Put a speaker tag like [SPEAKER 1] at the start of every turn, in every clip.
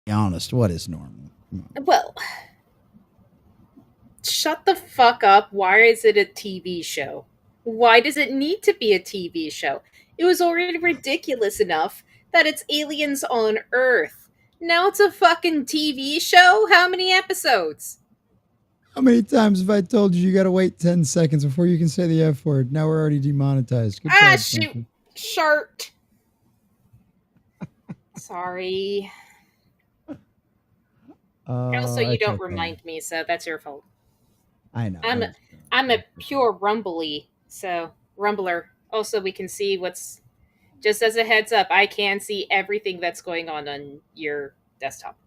[SPEAKER 1] Be honest, what is normal? Come on.
[SPEAKER 2] Well, shut the fuck up. Why is it a TV show? Why does it need to be a TV show? It was already ridiculous enough that it's aliens on Earth. Now it's a fucking TV show? How many episodes?
[SPEAKER 1] How many times have I told you you got to wait 10 seconds before you can say the F word? Now we're already demonetized. Good
[SPEAKER 2] Ah,
[SPEAKER 1] job,
[SPEAKER 2] shoot.
[SPEAKER 1] Frankie.
[SPEAKER 2] Shart. Sorry. Also, you
[SPEAKER 1] It's
[SPEAKER 2] don't
[SPEAKER 1] okay.
[SPEAKER 2] remind me, so that's your fault.
[SPEAKER 1] I know.
[SPEAKER 2] I'm a, I'm a pure rumbly, so rumbler. Also, we can see what's just as a heads up. I can see everything that's going on your desktop.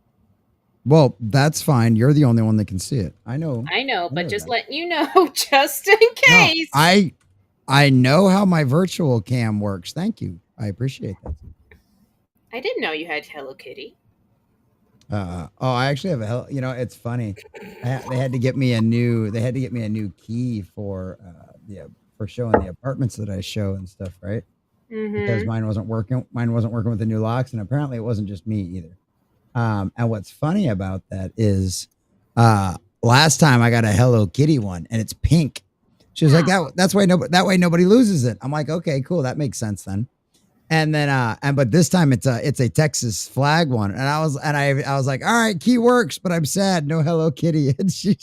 [SPEAKER 1] Well, that's fine. You're the only one that can see it. I know.
[SPEAKER 2] I know,
[SPEAKER 1] I
[SPEAKER 2] but
[SPEAKER 1] know
[SPEAKER 2] just
[SPEAKER 1] that.
[SPEAKER 2] letting you know, just in
[SPEAKER 1] No,
[SPEAKER 2] case.
[SPEAKER 1] I know how my virtual cam works. Thank you. I appreciate that.
[SPEAKER 2] I didn't know you had Hello Kitty.
[SPEAKER 1] I actually have it's funny. They had to get me a new key for for showing the apartments that I show and stuff, right? Because
[SPEAKER 2] Mm-hmm.
[SPEAKER 1] Mine wasn't working with the new locks, and apparently it wasn't just me either. And what's funny about that is, last time I got a Hello Kitty one, and it's pink. She was like, That's why nobody loses it." I'm like, "Okay, cool, that makes sense then." And then but this time it's a Texas flag one, and I was like, "All right, key works, but I'm sad, no Hello Kitty." And she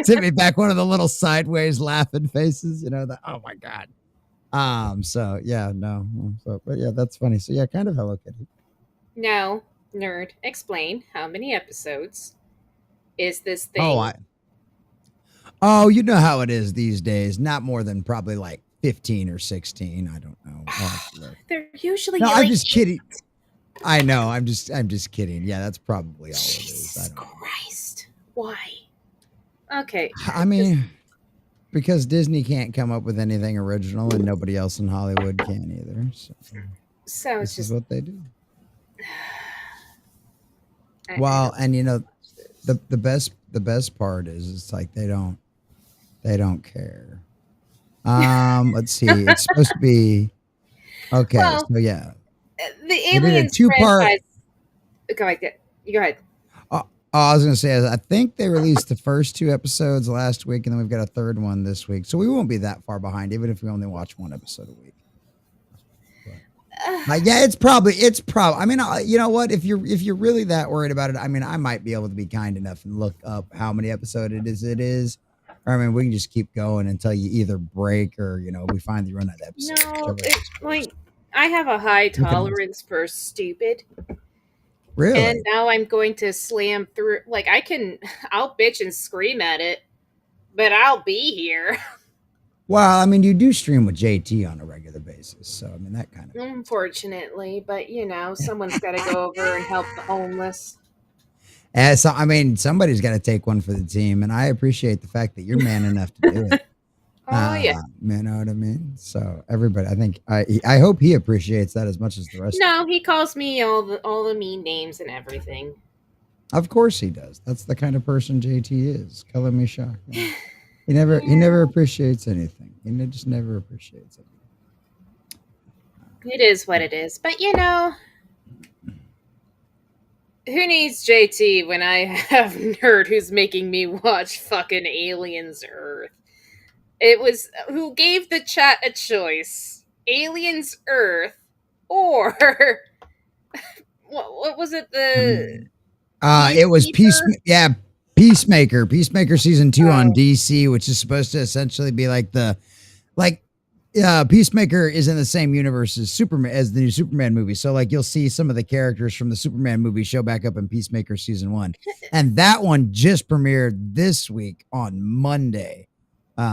[SPEAKER 1] sent me back one of the little sideways laughing faces, oh my god. So yeah, no, so but yeah, that's funny. So yeah, kind of Hello Kitty.
[SPEAKER 2] Now, nerd, explain how many episodes is this
[SPEAKER 1] Oh,
[SPEAKER 2] thing?
[SPEAKER 1] you know how it is these days. Not more than probably like 15 or 16. I don't know. I'll have to look.
[SPEAKER 2] They're usually
[SPEAKER 1] No, I'm
[SPEAKER 2] like
[SPEAKER 1] just kidding. I know. I'm just kidding. Yeah, that's probably all it is. I
[SPEAKER 2] Jesus
[SPEAKER 1] don't know.
[SPEAKER 2] Christ. Why? Okay.
[SPEAKER 1] I
[SPEAKER 2] Just
[SPEAKER 1] mean, because Disney can't come up with anything original and nobody else in Hollywood can either. So
[SPEAKER 2] so it's
[SPEAKER 1] this is
[SPEAKER 2] just
[SPEAKER 1] what they do.
[SPEAKER 2] I
[SPEAKER 1] Well,
[SPEAKER 2] don't
[SPEAKER 1] and
[SPEAKER 2] watch this.
[SPEAKER 1] the best part is it's like they don't care. Let's see. It's supposed to be okay.
[SPEAKER 2] Well,
[SPEAKER 1] So yeah,
[SPEAKER 2] the
[SPEAKER 1] they did a
[SPEAKER 2] Aliens
[SPEAKER 1] two-part.
[SPEAKER 2] franchise. Go ahead. You go ahead.
[SPEAKER 1] I was gonna say, I think they released the first two episodes last week, and then we've got a third one this week. So we won't be that far behind, even if we only watch one episode a week. But
[SPEAKER 2] Uh,
[SPEAKER 1] yeah, it's probably. I mean, you know what? If you're really that worried about it, I mean, I might be able to be kind enough and look up how many episode it is. It is, or I mean, we can just keep going until you either break or we finally run out of episodes,
[SPEAKER 2] no,
[SPEAKER 1] whichever.
[SPEAKER 2] like I have a high
[SPEAKER 1] We can
[SPEAKER 2] tolerance for stupid, and
[SPEAKER 1] really.
[SPEAKER 2] now I'm going to slam through. Like I'll bitch and scream at it, but I'll be here.
[SPEAKER 1] Well, I mean, you do stream with JT on a regular basis, so I mean that kind of makes
[SPEAKER 2] Unfortunately, but someone's got to go over and help the homeless.
[SPEAKER 1] So I mean, somebody's got to take one for the team, and I appreciate the fact that you're man enough to do it.
[SPEAKER 2] Oh yeah.
[SPEAKER 1] You know what I mean? So everybody, I think I hope he appreciates that as much as the rest of
[SPEAKER 2] No,
[SPEAKER 1] us.
[SPEAKER 2] he calls me all the mean names and everything.
[SPEAKER 1] Of course he does. That's the kind of person JT is. Color me shocked. Yeah. He never appreciates anything. Just never appreciates it.
[SPEAKER 2] It is what it is. But who needs JT when I have Nerd who's making me watch fucking Aliens Earth? It was who gave the chat a choice: Aliens Earth or what was it? The
[SPEAKER 1] Um, it was
[SPEAKER 2] Peacekeeper.
[SPEAKER 1] Peacemaker. Peacemaker season 2 on
[SPEAKER 2] Oh,
[SPEAKER 1] DC, which is supposed to essentially be like Peacemaker is in the same universe as Superman as the new Superman movie. So like you'll see some of the characters from the Superman movie show back up in Peacemaker season 1. And that one just premiered this week on Monday.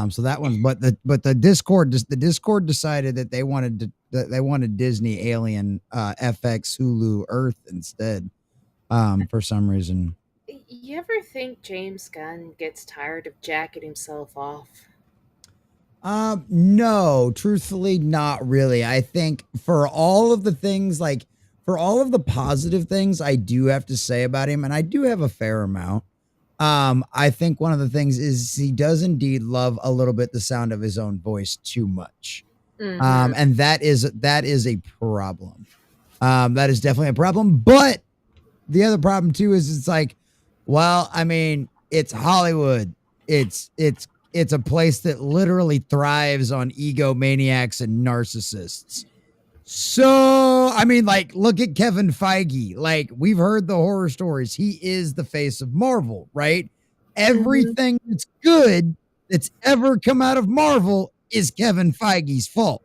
[SPEAKER 1] So that one, but the Discord decided that they wanted Disney Alien FX Hulu Earth instead. For some reason.
[SPEAKER 2] you ever think James Gunn gets tired of jacking himself off?
[SPEAKER 1] No, truthfully, not really. I think for all of the things, like for all of the positive things I do have to say about him, and I do have a fair amount. I think one of the things is he does indeed love a little bit the sound of his own voice too much.
[SPEAKER 2] Mm-hmm.
[SPEAKER 1] And that is a problem. That is definitely a problem. But the other problem too is it's like, well, I mean, it's Hollywood. It's a place that literally thrives on egomaniacs and narcissists. So, I mean, like, look at Kevin Feige. Like, we've heard the horror stories. He is the face of Marvel, right? Everything that's good that's ever come out of Marvel is Kevin Feige's fault.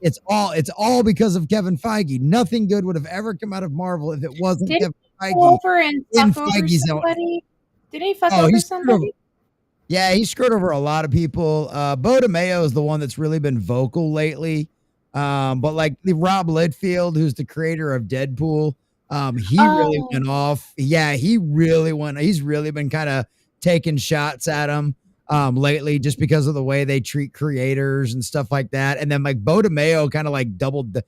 [SPEAKER 1] It's all because of Kevin Feige. Nothing good would have ever come out of Marvel if it wasn't
[SPEAKER 2] Did
[SPEAKER 1] Kevin
[SPEAKER 2] he go
[SPEAKER 1] Feige
[SPEAKER 2] over and
[SPEAKER 1] in
[SPEAKER 2] fuck over
[SPEAKER 1] Feige's own.
[SPEAKER 2] somebody? Did he fuck
[SPEAKER 1] Oh,
[SPEAKER 2] over
[SPEAKER 1] he screwed over.
[SPEAKER 2] somebody?
[SPEAKER 1] Yeah, he screwed over a lot of people. Bo DeMayo is the one that's really been vocal lately. But like Rob Littlefield, who's the creator of Deadpool, he really went off. Yeah, he really went. He's really been kind of taking shots at him lately, just because of the way they treat creators and stuff like that. And then like Bo DeMayo kind of like kind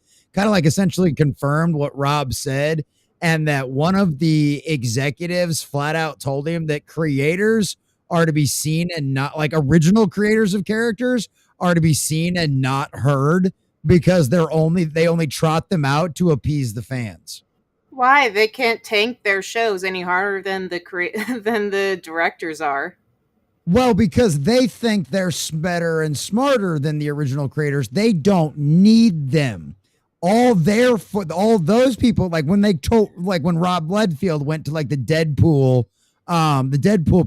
[SPEAKER 1] of like essentially confirmed what Rob said, and that one of the executives flat out told him that creators are to be seen and not, like, original creators of characters are to be seen and not heard, because they only trot them out to appease the fans.
[SPEAKER 2] Why? They can't tank their shows any harder than than the directors are.
[SPEAKER 1] Well, because they think they're better and smarter than the original creators. They don't need them. All those people, like when Rob Littlefield went to like the Deadpool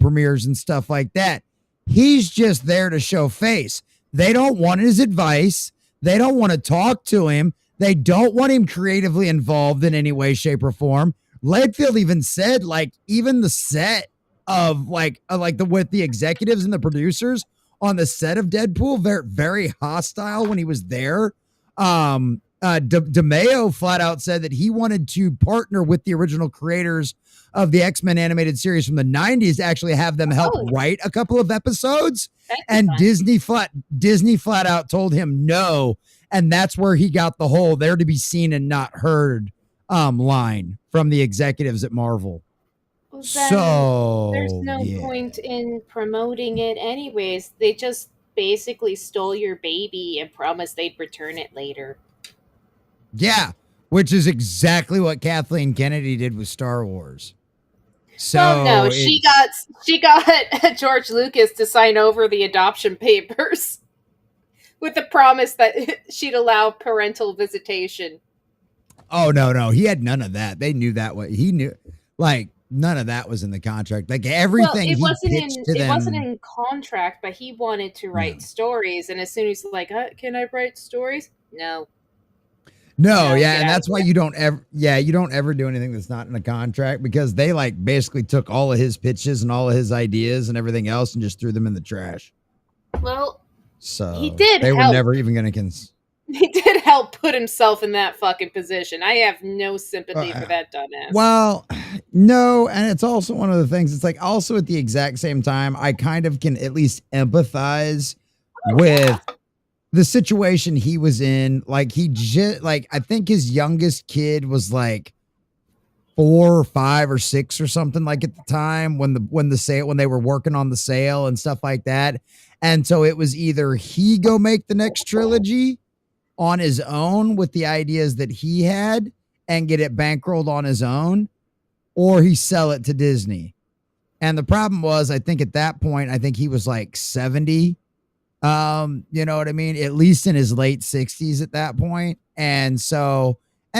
[SPEAKER 1] premieres and stuff like that, he's just there to show face. They don't want his advice. They don't want to talk to him. They don't want him creatively involved in any way, shape, or form. Littlefield even said, like, even the set of with the executives and the producers on the set of Deadpool, they're very hostile when he was there. DeMayo flat out said that he wanted to partner with the original creators of the X-Men animated series from the 90s to actually have them help write a couple of episodes. And Disney flat out told him no. And that's where he got the whole "they're to be seen and not heard" line from the executives at Marvel.
[SPEAKER 2] Well,
[SPEAKER 1] so
[SPEAKER 2] there's no point in promoting it anyways. They just basically stole your baby and promised they'd return it later.
[SPEAKER 1] Yeah, which is exactly what Kathleen Kennedy did with Star Wars. So
[SPEAKER 2] well, no, she got George Lucas to sign over the adoption papers with the promise that she'd allow parental visitation.
[SPEAKER 1] Oh no, he had none of that. They knew that. What he knew, like, none of that was in the contract. Like, everything
[SPEAKER 2] it wasn't
[SPEAKER 1] in
[SPEAKER 2] contract, but he wanted to write stories. And as soon as he's like, "Can I write stories?" No, yeah, and that's why you don't ever do anything that's not in a contract, because they like basically took all of his pitches and all of his ideas and everything else and just threw them in the trash. Well,
[SPEAKER 1] so
[SPEAKER 2] he did.
[SPEAKER 1] They were never even going to
[SPEAKER 2] He did help put himself in that fucking position. I have no sympathy for that dumbass.
[SPEAKER 1] Well, no, and it's also one of the things. It's like, also at the exact same time, I kind of can at least empathize with the situation he was in. Like, I think his youngest kid was like 4 or 5 or 6 or something, like, at the time when they were working on the sale and stuff like that. And so it was either he go make the next trilogy on his own with the ideas that he had and get it bankrolled on his own, or he sell it to Disney. And the problem was, I think at that point, I think he was like 70. You know what I mean? At least in his late 60s at that point. And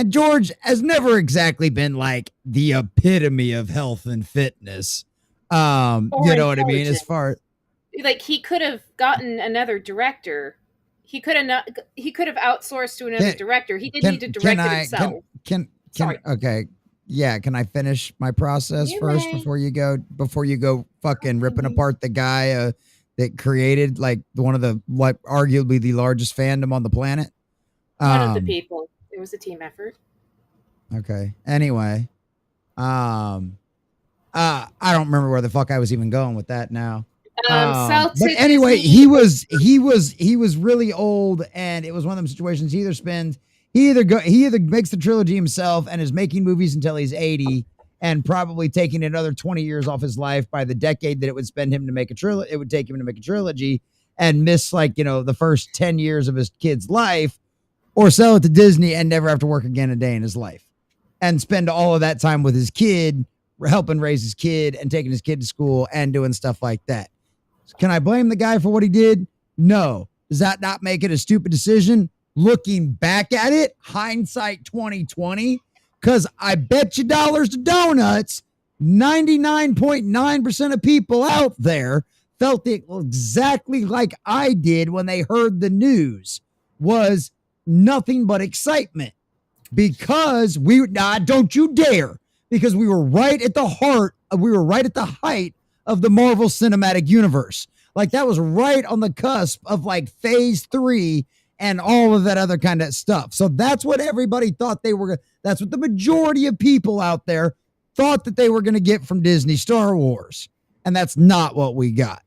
[SPEAKER 1] George has never exactly been like the epitome of health and fitness. You know what I mean? As far,
[SPEAKER 2] like, he could have gotten another director. He could have outsourced to another director. He didn't need to direct it himself.
[SPEAKER 1] Okay. Yeah. Can I finish my process first before you go fucking ripping apart the guy that created like one of the, like, arguably the largest fandom on the planet?
[SPEAKER 2] One of the people. It was a team effort.
[SPEAKER 1] Okay. Anyway, I don't remember where the fuck I was even going with that now. But anyway, he was really old, and it was one of them situations. He either makes the trilogy himself and is making movies until he's 80, and probably taking another 20 years off his life by the decade that it would take him to make a trilogy, and miss, like, the first 10 years of his kid's life, or sell it to Disney and never have to work again a day in his life. and spend all of that time with his kid, helping raise his kid and taking his kid to school and doing stuff like that. Can I blame the guy for what he did? No. Does that not make it a stupid decision? Looking back at it, hindsight 2020, because I bet you dollars to donuts, 99.9% of people out there felt it exactly like I did when they heard the news, was nothing but excitement. Because don't you dare, because we were right at the height of the Marvel Cinematic Universe. Like that was right on the cusp of like phase 3 and all of that other kind of stuff. So that's what everybody thought that's what the majority of people out there thought that they were going to get from Disney Star Wars. And that's not what we got.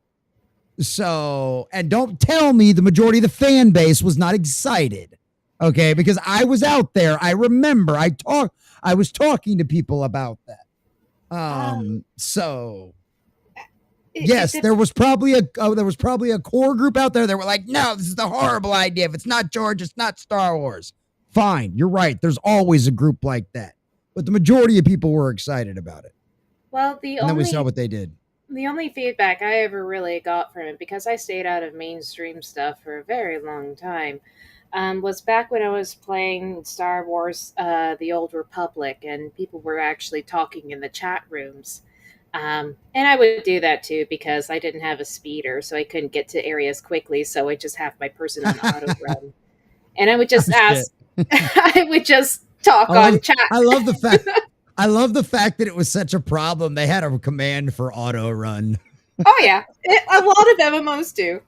[SPEAKER 1] So, and don't tell me the majority of the fan base was not excited. Okay. Because I was out there. I remember I was talking to people about that. So yes, there was probably a core group out there that were like, no, this is the horrible idea. If it's not George, it's not Star Wars. Fine. You're right. There's always a group like that, but the majority of people were excited about it.
[SPEAKER 2] Well,
[SPEAKER 1] then we saw what they did.
[SPEAKER 2] The only feedback I ever really got from it, because I stayed out of mainstream stuff for a very long time, was back when I was playing Star Wars, The Old Republic, and people were actually talking in the chat rooms. And I would do that too because I didn't have a speeder, so I couldn't get to areas quickly, so I just have my person on auto run. And I would just ask, I would just talk on chat.
[SPEAKER 1] I love the fact that it was such a problem. They had a command for auto run.
[SPEAKER 2] Oh yeah, a lot of MMOs do.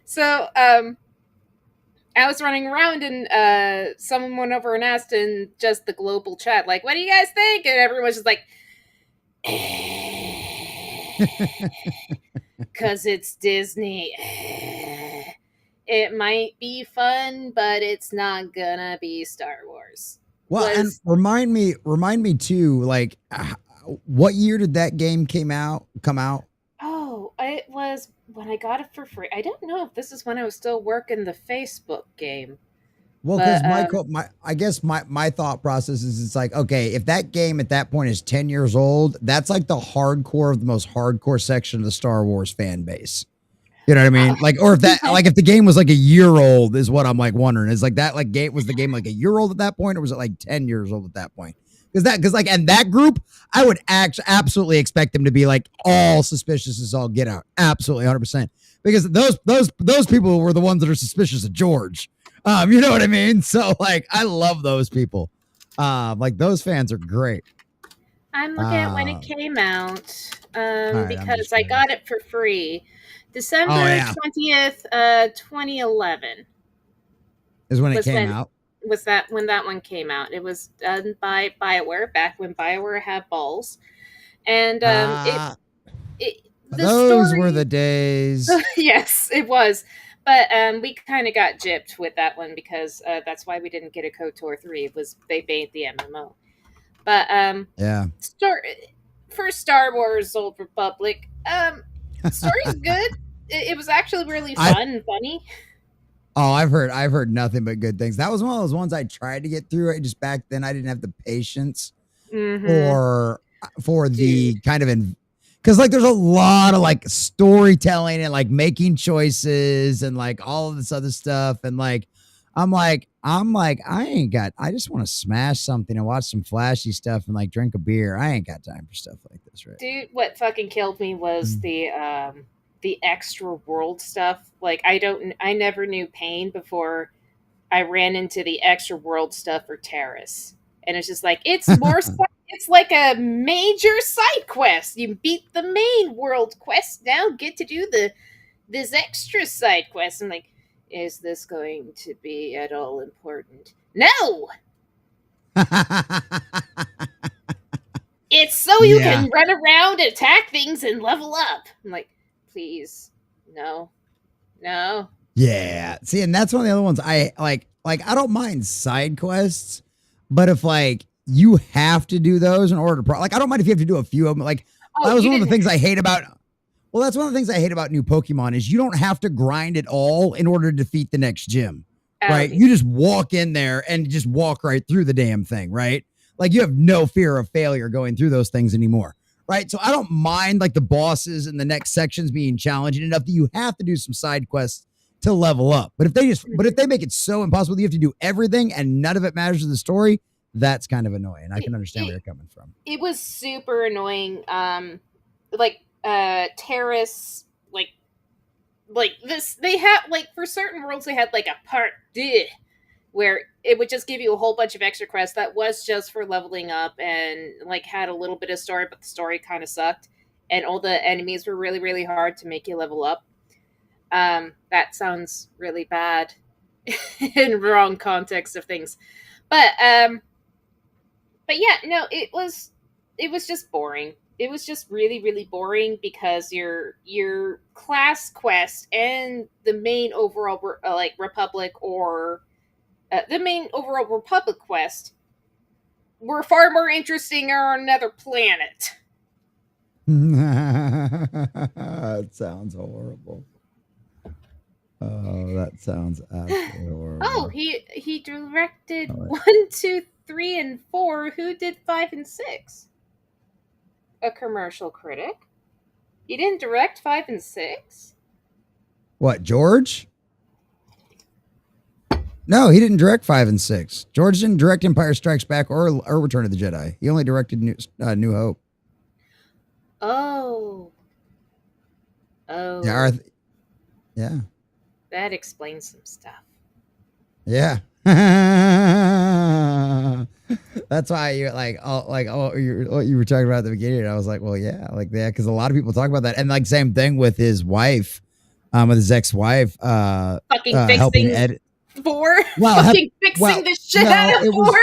[SPEAKER 2] So I was running around and someone went over and asked in just the global chat, like, what do you guys think? And everyone's just like, because it's Disney. It might be fun, but it's not gonna be Star Wars.
[SPEAKER 1] Well, and remind me too, like, what year did that game come out?
[SPEAKER 2] Oh, it was when I got it for free. I don't know if this is when I was still working the Facebook game.
[SPEAKER 1] Well, because I guess my thought process is, it's like, okay, if that game at that point is 10 years old, that's like the hardcore of the most hardcore section of the Star Wars fan base. You know what I mean? Like, or if that, like, if the game was like a year old, is what I'm like wondering. Is like that, like, was the game like a year old at that point, or was it like 10 years old at that point? And that group, I would absolutely expect them to be like all suspicious as all get out, absolutely 100%, because those people were the ones that are suspicious of George. You know what I mean? So like, I love those people. Like those fans are great.
[SPEAKER 2] I'm looking at when it came out, because I got it for free. December 20th, 2011
[SPEAKER 1] is when it came out.
[SPEAKER 2] Was that when that one came out? It was done by BioWare back when BioWare had balls, and
[SPEAKER 1] those were the days.
[SPEAKER 2] Yes, it was. But we kind of got gypped with that one because that's why we didn't get a KOTOR 3. It was they banned the MMO. But for Star Wars Old Republic, story's good. It was actually really fun and funny.
[SPEAKER 1] Oh, I've heard nothing but good things. That was one of those ones I tried to get through. Just back then, I didn't have the patience for the kind of because like there's a lot of like storytelling and like making choices and like all of this other stuff, and like I'm like I just want to smash something and watch some flashy stuff and like drink a beer. I ain't got time for stuff like this, right?
[SPEAKER 2] Dude, what fucking killed me was the extra world stuff. Like I never knew pain before I ran into the extra world stuff for Terrace. And it's just like, it's more it's like a major side quest. You beat the main world quest, now get to do this extra side quest. I'm like, is this going to be at all important? No. It's so you can run around, attack things, and level up. I'm like, please, no.
[SPEAKER 1] Yeah. See, and that's one of the other ones I like I don't mind side quests, but if like you have to do those in order to like, I don't mind if you have to do a few of them. Like that was one of the things I hate about. Well, that's one of the things I hate about new Pokemon is you don't have to grind it all in order to defeat the next gym, right? You just walk in there and just walk right through the damn thing, right? Like you have no fear of failure going through those things anymore. Right. So I don't mind like the bosses and the next sections being challenging enough that you have to do some side quests to level up. But if they make it so impossible that you have to do everything and none of it matters to the story, that's kind of annoying. I can understand where you're coming from.
[SPEAKER 2] It was super annoying. Terrace, like this, they had like for certain worlds they had like a part 2 where it would just give you a whole bunch of extra quests that was just for leveling up and like had a little bit of story, but the story kind of sucked, and all the enemies were really, really hard to make you level up. That sounds really bad in wrong context of things, but yeah, no, it was just boring. It was just really, really boring because your class quest and the main overall Republic or the main overall Republic quest were far more interesting on another planet.
[SPEAKER 1] That sounds horrible. Oh, that sounds absolutely horrible.
[SPEAKER 2] Oh, he directed 1, 2, 3, and 4. Who did 5 and 6? A commercial critic. He didn't direct 5 and 6?
[SPEAKER 1] What, George? No, he didn't direct 5 and 6. George didn't direct Empire Strikes Back or Return of the Jedi. He only directed New Hope.
[SPEAKER 2] Oh.
[SPEAKER 1] Yeah. Yeah.
[SPEAKER 2] That explains some stuff.
[SPEAKER 1] Yeah. That's why you're like, you were talking about at the beginning. I was like, well, yeah, like that, because a lot of people talk about that, and like same thing with his wife, with his ex-wife,
[SPEAKER 2] fucking
[SPEAKER 1] helping edit.
[SPEAKER 2] 4, fixing the shit out of 4.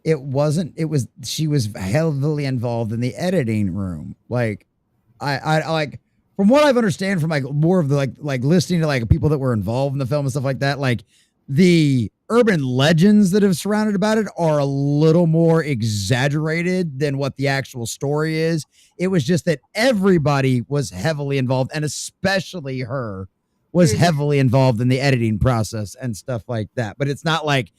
[SPEAKER 1] It wasn't. It was. She was heavily involved in the editing room. Like, I like from what I've understand from like more of the like listening to like people that were involved in the film and stuff like that. Like the urban legends that have surrounded about it are a little more exaggerated than what the actual story is. It was just that everybody was heavily involved, and especially her was heavily involved in the editing process and stuff like that. But it's not like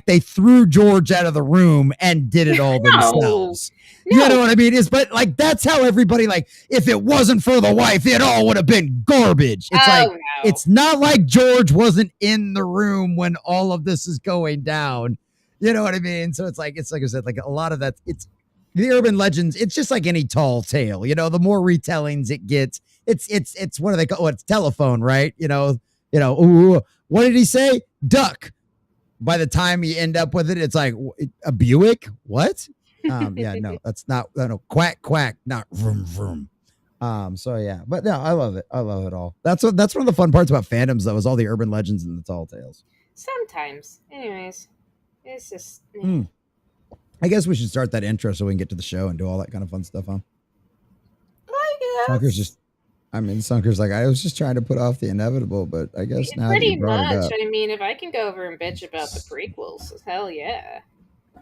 [SPEAKER 1] they threw George out of the room and did it all themselves. No. You know what I mean? But like that's how everybody, like, if it wasn't for the wife, it all would have been garbage. It's it's not like George wasn't in the room when all of this is going down. You know what I mean? So it's like I said, like a lot of that, it's the urban legends. It's just like any tall tale, you know, the more retellings it gets, it's what do they call it? It's telephone, right? You know, ooh, what did he say? Duck. By the time you end up with it, it's like a Buick. What? Yeah, no, that's not, no, quack, quack, not vroom, vroom. So yeah, but no, I love it. I love it all. That's one of the fun parts about fandoms, though, is all the urban legends and the tall tales. Sometimes.
[SPEAKER 2] Anyways, it's just,
[SPEAKER 1] I guess we should start that intro so we can get to the show and do all that kind of fun stuff, huh?
[SPEAKER 2] I
[SPEAKER 1] Sunker's
[SPEAKER 2] guess.
[SPEAKER 1] Sunker's like, I was just trying to put off the inevitable, but I guess now
[SPEAKER 2] pretty much. I mean, if I can go over and bitch about the prequels, hell yeah.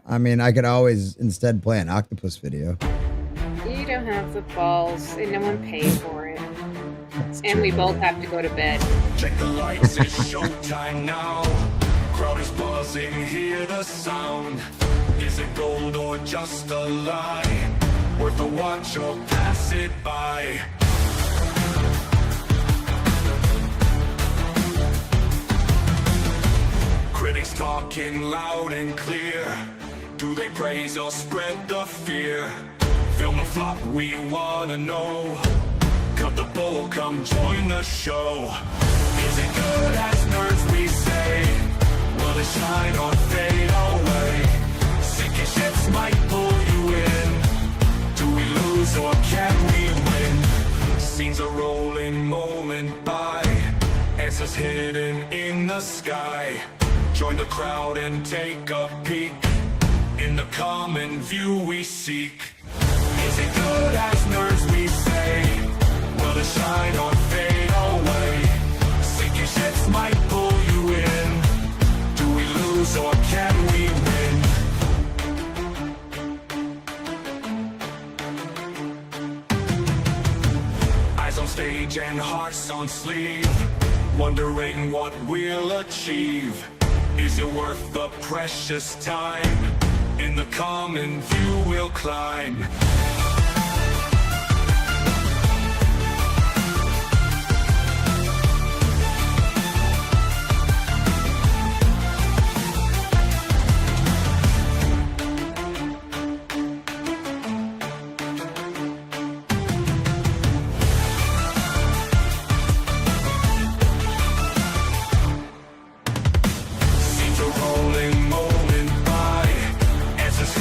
[SPEAKER 1] I mean, I could always instead play an octopus video.
[SPEAKER 2] You don't have the balls, and no one paid for it.
[SPEAKER 1] That's
[SPEAKER 2] and
[SPEAKER 1] true.
[SPEAKER 2] we both have to go to bed.
[SPEAKER 3] Check the lights, it's showtime now. Crowd is buzzing, hear the sound. Is it gold or just a lie? Worth a watch or pass it by? Critics talking loud and clear. Do they praise or spread the fear? Film a flop, we wanna know. Cut the bull, come join the show. Is it good as nerds we say? Will it shine or fade away? Sinking ships might pull you in. Do we lose or can we win? Scenes are rolling moment by. Answers hidden in the sky. Join the crowd and take a peek. In the common view we seek. Is it good as nerds we say? Will it shine or fade away? Sinking ships might pull you in. Do we lose or can we win? Eyes on stage and hearts on sleeve. Wondering what we'll achieve. Is it worth the precious time? In the common view we'll climb. Seems a rolling moment by, answers hidden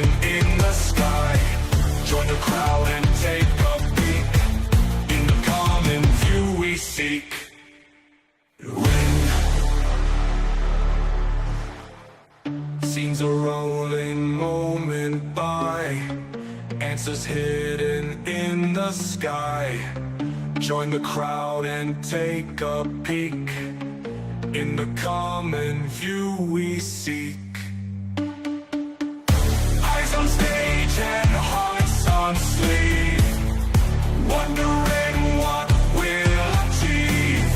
[SPEAKER 3] in the sky. Join the crowd and take a peek. In the common view we seek. When seems a rolling moment by, answers hidden in the sky. Join the crowd and take a peek. In the common view we seek. Eyes on stage and hearts on sleeve, wondering what we'll achieve.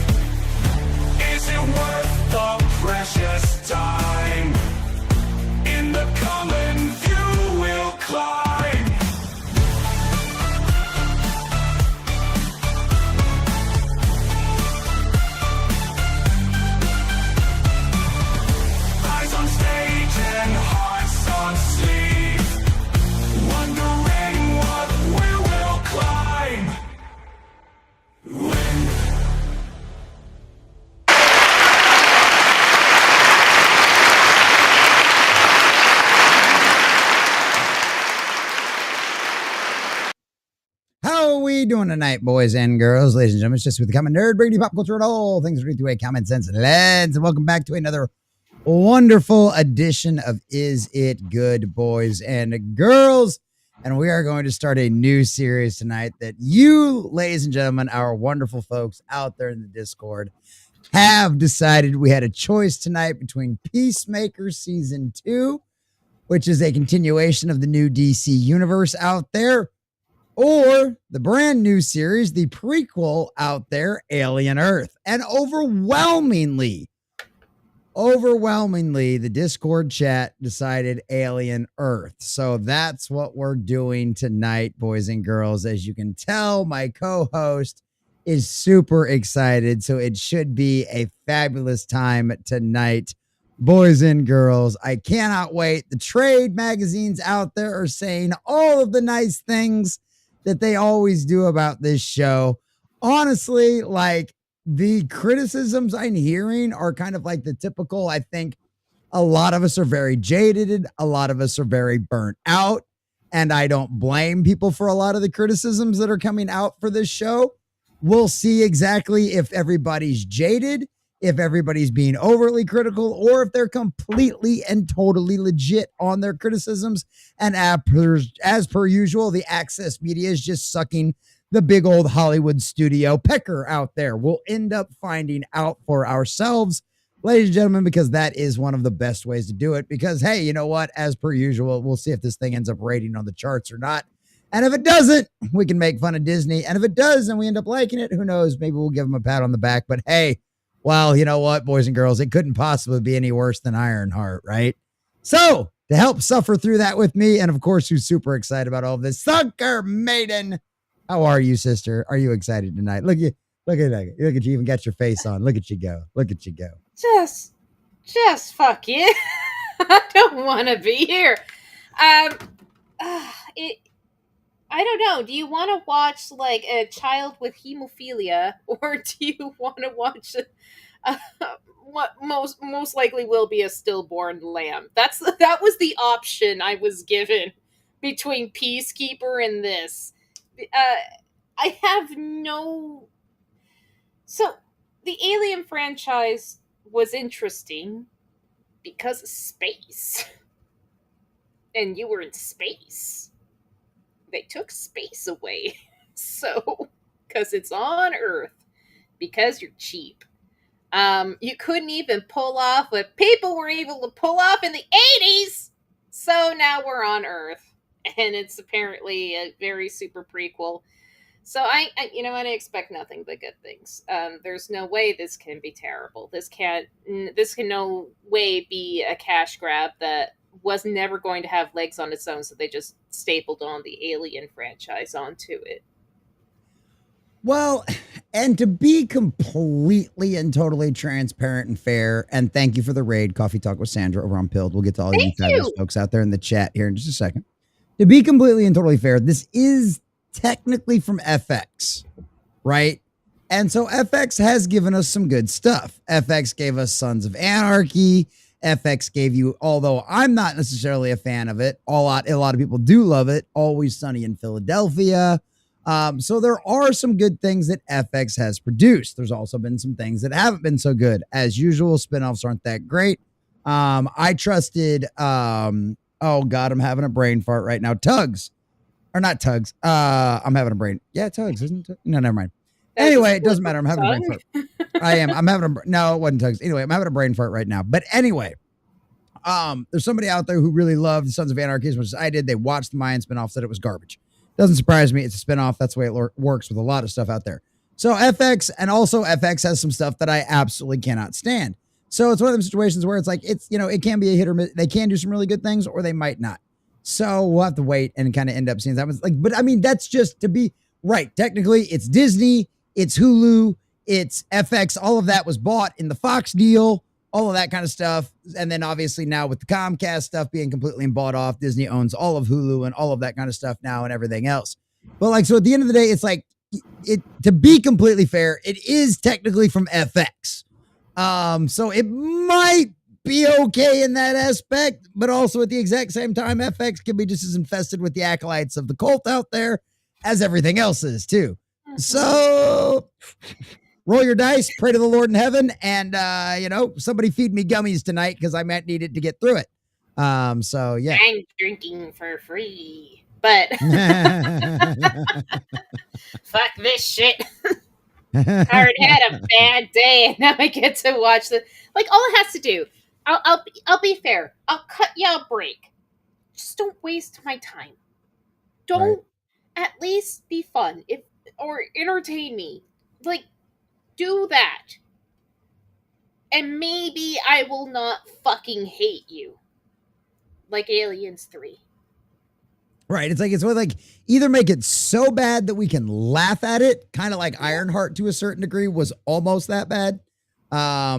[SPEAKER 3] Is it worth the precious time? In the common view we'll climb. Eyes on stage and hearts on sleeve, wondering what we will climb. When
[SPEAKER 1] How are we doing tonight, boys and girls, ladies and gentlemen? It's just with the common nerd, bringing you pop culture and all things read through a common sense lens. And welcome back to another wonderful edition of Is It Good, boys and girls? And we are going to start a new series tonight that you, ladies and gentlemen, our wonderful folks out there in the Discord, have decided. We had a choice tonight between Peacemaker Season 2, which is a continuation of the new DC universe out there, or the brand new series, the prequel out there, Alien Earth. And overwhelmingly, the Discord chat decided Alien Earth. So that's what we're doing tonight, boys and girls. As you can tell, my co-host is super excited. So it should be a fabulous time tonight, boys and girls. I cannot wait. The trade magazines out there are saying all of the nice things that they always do about this show. Honestly, like, the criticisms I'm hearing are kind of like the typical. I think a lot of us are very jaded. A lot of us are very burnt out. And I don't blame people for a lot of the criticisms that are coming out for this show. We'll see exactly if everybody's jaded, if everybody's being overly critical, or if they're completely and totally legit on their criticisms. And as per usual, the access media is just sucking the big old Hollywood studio pecker out there. We'll end up finding out for ourselves, ladies and gentlemen, because that is one of the best ways to do it. Because, hey, you know what? As per usual, we'll see if this thing ends up rating on the charts or not. And if it doesn't, we can make fun of Disney. And if it does and we end up liking it, who knows? Maybe we'll give them a pat on the back. But hey, well, you know what, boys and girls? It couldn't possibly be any worse than Ironheart, right? So, to help suffer through that with me, and of course, who's super excited about all of this, Sucker Maiden. How are you, sister? Are you excited tonight? Look at you. Even got your face on. Look at you go. Look at you go.
[SPEAKER 2] Just fuck you. I don't want to be here. I don't know. Do you want to watch like a child with hemophilia, or do you want to watch what most likely will be a stillborn lamb? That was the option I was given between Peacekeeper and this. I have no. So the Alien franchise was interesting because of space, and you were in space. They took space away. So, because it's on Earth, because you're cheap. You couldn't even pull off what people were able to pull off in the 80s. So now we're on Earth, and it's apparently a very super prequel. So I expect nothing but good things. There's no way this can be terrible. This can no way be a cash grab that was never going to have legs on its own, so they just stapled on the Alien franchise onto it.
[SPEAKER 1] Well, and to be completely and totally transparent and fair, and thank you for the raid, Coffee Talk with Sandra over on Pilled. We'll get to all you fabulous folks out there in the chat here in just a second. To be completely and totally fair, this is technically from FX, right? And so FX has given us some good stuff. FX gave us Sons of Anarchy. FX gave you, although I'm not necessarily a fan of it, a lot of people do love it, Always Sunny in Philadelphia. So there are some good things that FX has produced. There's also been some things that haven't been so good. As usual, spinoffs aren't that great. I trusted, oh God, I'm having a brain fart right now. Tugs, or not Tugs. I'm having a brain. Yeah, Tugs, isn't it? No, never mind. Anyway, it doesn't matter. I'm having a brain fart. I am. I'm having no, it wasn't Tugs. Anyway, I'm having a brain fart right now. But anyway, there's somebody out there who really loved Sons of Anarchy as much as I did. They watched the Mayan spinoff, said it was garbage. Doesn't surprise me. It's a spinoff. That's the way it works with a lot of stuff out there. So FX, and also FX has some stuff that I absolutely cannot stand. So it's one of those situations where it's like, it's, you know, it can be a hit or miss. They can do some really good things or they might not. So we'll have to wait and kind of end up seeing that. Was like, but I mean, that's just to be right. Technically, it's Disney, it's Hulu, it's FX. All of that was bought in the Fox deal, all of that kind of stuff. And then obviously now with the Comcast stuff being completely bought off, Disney owns all of Hulu and all of that kind of stuff now and everything else. But like, so at the end of the day, it's like, it, to be completely fair, it is technically from FX. So it might be okay in that aspect, but also at the exact same time, FX can be just as infested with the acolytes of the cult out there as everything else is too. So roll your dice, pray to the Lord in heaven, and you know, somebody feed me gummies tonight because I might need it to get through it. So yeah,
[SPEAKER 2] I'm drinking for free, but fuck this shit. I already had a bad day, and now I get to watch the. Like, all it has to do, I'll be fair. I'll cut you a break. Just don't waste my time. Don't at least be fun or entertain me. Like, do that, and maybe I will not fucking hate you. Like Aliens 3.
[SPEAKER 1] Right. It's like either make it so bad that we can laugh at it, kind of like Ironheart to a certain degree was almost that bad.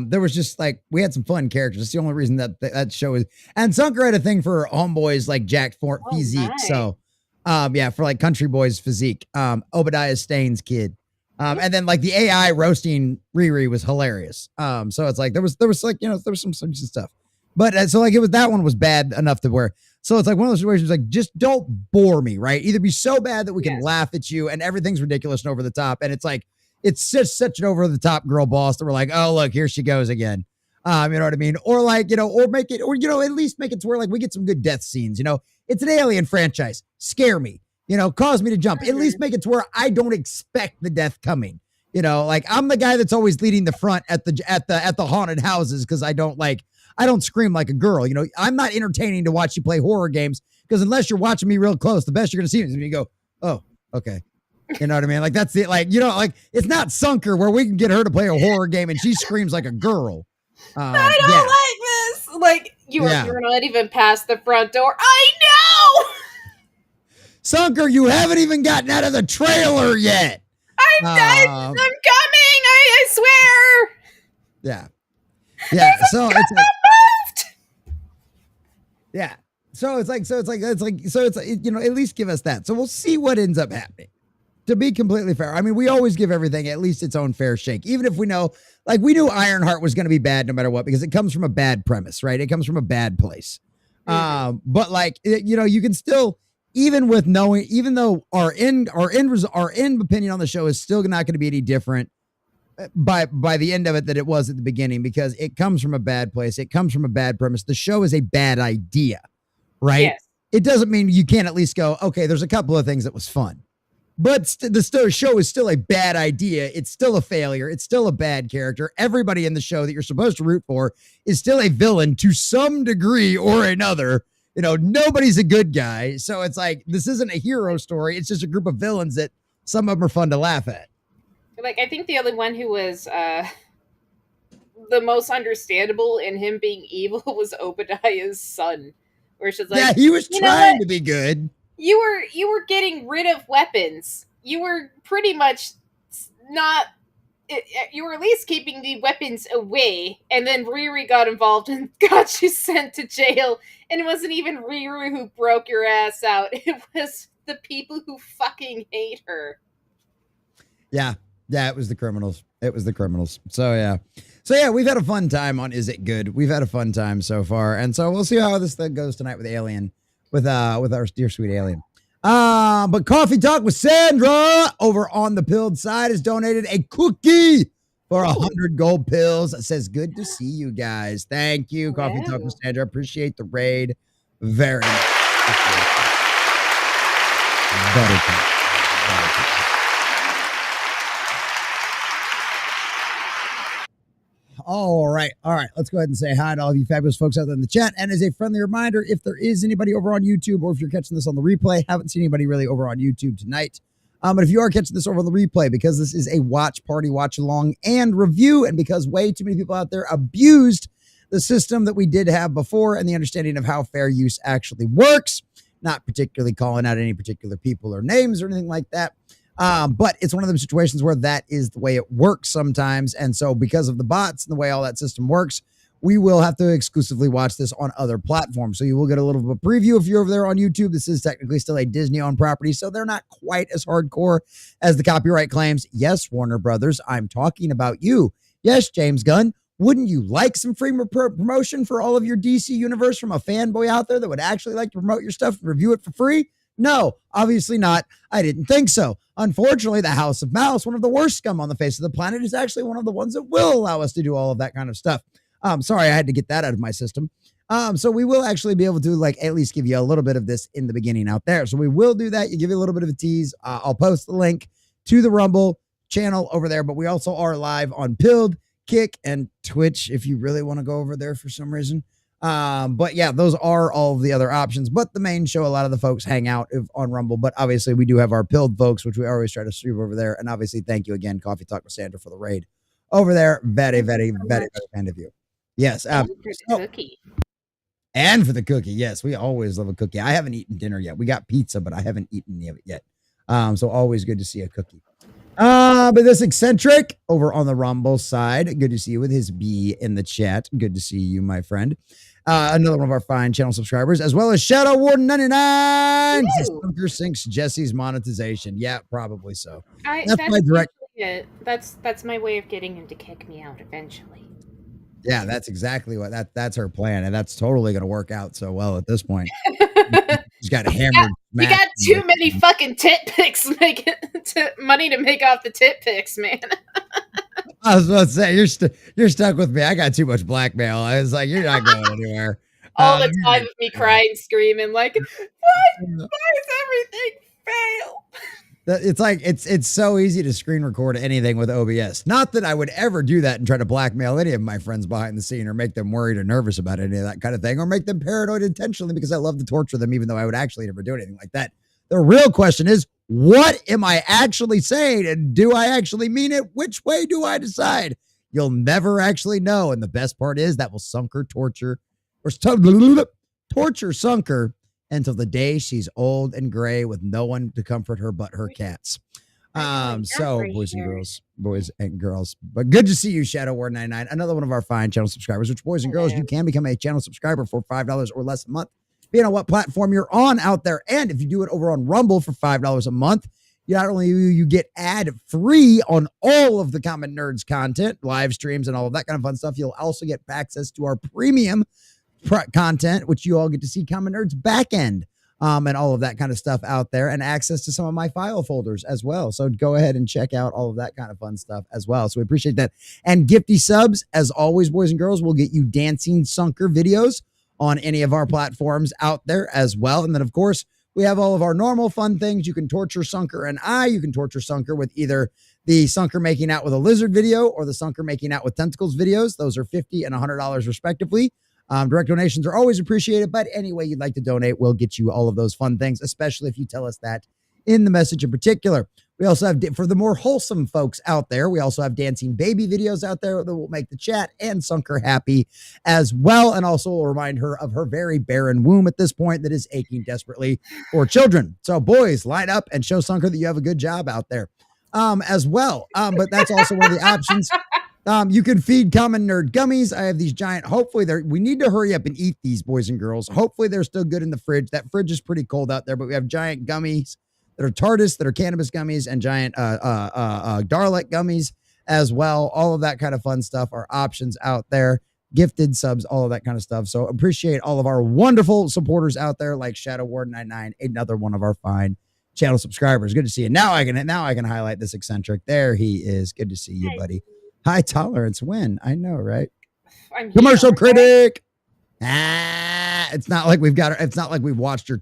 [SPEAKER 1] There was just like, we had some fun characters. It's the only reason that show is, and Sunker had a thing for homeboys like Jack Fort physique. Nice. So, yeah, for like country boys physique, Obadiah Staines kid. And then like the AI roasting Riri was hilarious. So it's like, there was like, you know, there was some stuff, but so like that one was bad enough to where, so it's like one of those situations like, just don't bore me, right? Either be so bad that we can laugh at you and everything's ridiculous and over the top. And it's like, it's just such an over the top girl boss that we're like, oh, look, here she goes again. You know what I mean? Or like, you know, or make it, or, you know, at least make it to where like we get some good death scenes, you know, it's an Alien franchise. Scare me, you know, cause me to jump, at least make it to where I don't expect the death coming. You know, like I'm the guy that's always leading the front at the haunted houses. Cause I don't scream like a girl. You know, I'm not entertaining to watch you play horror games because unless you're watching me real close, the best you're going to see is when you go, oh, okay. You know what I mean? Like that's it. Like, you know, like it's not Sunker where we can get her to play a horror game and she screams like a girl.
[SPEAKER 2] I don't like this. Like you're not even past the front door. I know.
[SPEAKER 1] Sunker, you haven't even gotten out of the trailer yet.
[SPEAKER 2] I'm coming. I swear.
[SPEAKER 1] Yeah. Yeah. So it's like, yeah. So it's like, you know, at least give us that. So we'll see what ends up happening. To be completely fair, I mean, we always give everything at least its own fair shake, even if we know, like we knew Ironheart was going to be bad no matter what, because it comes from a bad premise, right? It comes from a bad place. Mm-hmm. But like, you know, you can still, even with knowing, even though our end opinion on the show is still not going to be any different by the end of it than it was at the beginning, because it comes from a bad place. It comes from a bad premise. The show is a bad idea, right? Yes. It doesn't mean you can't at least go, okay, there's a couple of things that was fun. But the show is still a bad idea. It's still a failure. It's still a bad character. Everybody in the show that you're supposed to root for is still a villain to some degree or another. You know, nobody's a good guy. So it's like, this isn't a hero story. It's just a group of villains that some of them are fun to laugh at.
[SPEAKER 2] Like, I think the only one who was the most understandable in him being evil was Obadiah's son. where she's like,
[SPEAKER 1] yeah, he was
[SPEAKER 2] you know
[SPEAKER 1] trying
[SPEAKER 2] what?
[SPEAKER 1] to be good.
[SPEAKER 2] You were getting rid of weapons. You were pretty much not. You were at least keeping the weapons away, and then Riri got involved and got you sent to jail. And it wasn't even Riri who broke your ass out; it was the people who fucking hate her.
[SPEAKER 1] Yeah, it was the criminals. It was the criminals. So yeah, we've had a fun time on Is It Good? We've had a fun time so far, and so we'll see how this thing goes tonight with Alien, with our dear sweet Alien. But Coffee Talk with Sandra over on the Pilled side has donated a cookie for 100 gold pills. It says, good to see you guys. Thank you, Coffee Talk with Sandra. Appreciate the raid very much. Very cool. All right. Let's go ahead and say hi to all of you fabulous folks out there in the chat. And as a friendly reminder, if there is anybody over on YouTube, or if you're catching this on the replay, haven't seen anybody really over on YouTube tonight. But if you are catching this over on the replay, because this is a watch party, watch along, and review, and because way too many people out there abused the system that we did have before and the understanding of how fair use actually works, not particularly calling out any particular people or names or anything like that. But it's one of those situations where that is the way it works sometimes. And so because of the bots and the way all that system works, we will have to exclusively watch this on other platforms. So you will get a little bit of a preview if you're over there on YouTube. This is technically still a Disney-owned property, so they're not quite as hardcore as the copyright claims. Yes, Warner Brothers, I'm talking about you. Yes, James Gunn, wouldn't you like some free promotion for all of your DC universe from a fanboy out there that would actually like to promote your stuff and review it for free? No, obviously not. I didn't think so. Unfortunately, the House of Mouse, one of the worst scum on the face of the planet, is actually one of the ones that will allow us to do all of that kind of stuff. Sorry, I had to get that out of my system. So we will actually be able to like at least give you a little bit of this in the beginning out there. So we will do that. You give you a little bit of a tease. I'll post the link to the Rumble channel over there, but we also are live on Pilled, Kick, and Twitch if you really want to go over there for some reason. But yeah, those are all of the other options, but the main show, a lot of the folks hang out on Rumble, but obviously we do have our Pilled folks, which we always try to stream over there. And obviously, thank you again, Coffee Talk with Sandra, for the raid over there. Very, very, very kind of you. Yes.
[SPEAKER 2] And for the cookie.
[SPEAKER 1] And for the cookie. Yes. We always love a cookie. I haven't eaten dinner yet. We got pizza, but I haven't eaten any of it yet. So always good to see a cookie. But this eccentric over on the Rumble side, good to see you with his B in the chat. Good to see you, my friend. Another one of our fine channel subscribers, as well as Shadow Warden 99. Skunker sinks Jesse's monetization. Yeah, probably so.
[SPEAKER 2] That's my direct. That's my way of getting him to kick me out eventually.
[SPEAKER 1] Yeah, that's exactly what that's her plan, and that's totally going to work out so well at this point. She's got hammered.
[SPEAKER 2] You got too many fucking tit pics money to make off the tit pics, man.
[SPEAKER 1] I was about to say you're stuck with me. I got too much blackmail. I was like, you're not going anywhere.
[SPEAKER 2] All the time of me crying, screaming, like, why does everything fail?
[SPEAKER 1] It's like it's so easy to screen record anything with OBS. Not that I would ever do that and try to blackmail any of my friends behind the scene or make them worried or nervous about any of that kind of thing or make them paranoid intentionally because I love to torture them, even though I would actually never do anything like that. The real question is, what am I actually saying? And do I actually mean it? Which way do I decide? You'll never actually know. And the best part is that will torture Sunker until the day she's old and gray with no one to comfort her but her cats. So boys and girls, but good to see you, Shadow War 99, another one of our fine channel subscribers, which boys and girls, you can become a channel subscriber for $5 or less a month, depending on what platform you're on out there. And if you do it over on Rumble for $5 a month, not only you get ad free on all of the Common Nerds content, live streams, and all of that kind of fun stuff. You'll also get access to our premium content, which you all get to see Common Nerds back end, and all of that kind of stuff out there, and access to some of my file folders as well. So go ahead and check out all of that kind of fun stuff as well. So we appreciate that. And Gifty subs, as always, boys and girls, will get you dancing Sunker videos on any of our platforms out there as well. And then, of course, we have all of our normal fun things. You can torture Sunker and you can torture Sunker with either the Sunker making out with a lizard video or the Sunker making out with tentacles videos. Those are $50 and $100 respectively. Direct donations are always appreciated, but any way you'd like to donate, we'll get you all of those fun things, especially if you tell us that in the message in particular. We also have, for the more wholesome folks out there, we also have dancing baby videos out there that will make the chat and Sunker happy as well. And also will remind her of her very barren womb at this point that is aching desperately for children. So boys, line up and show Sunker that you have a good job out there as well. But that's also one of the options. You can feed Common Nerd gummies. I have these giant, hopefully we need to hurry up and eat these, boys and girls. Hopefully they're still good in the fridge. That fridge is pretty cold out there, but we have giant gummies that are TARDIS, that are cannabis gummies, and giant Darlic gummies as well. All of that kind of fun stuff are options out there. Gifted subs, all of that kind of stuff. So appreciate all of our wonderful supporters out there, like Shadow Ward 99, another one of our fine channel subscribers. Good to see you. Now I can highlight this eccentric. There he is. Good to see you, buddy. High tolerance win. I know, right? Commercial critic. It's not like we've watched her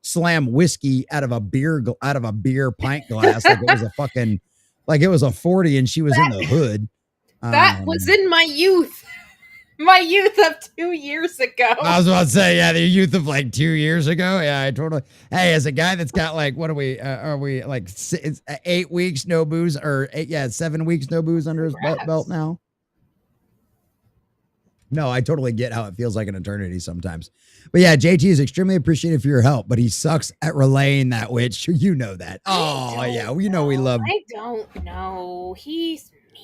[SPEAKER 1] slam whiskey out of a beer pint glass like it was a 40 and she was in the hood.
[SPEAKER 2] That was in my youth. My youth of 2 years ago.
[SPEAKER 1] I was about to say, yeah, the youth of like 2 years ago. Yeah, I totally. Hey, as a guy that's got like, what are we like 8 weeks no booze, or 7 weeks no booze under his belt now? No, I totally get how it feels like an eternity sometimes. But yeah, JT is extremely appreciative for your help, but he sucks at relaying that witch. You know that. Oh, yeah. We know we love him.
[SPEAKER 2] I don't know. He's mean.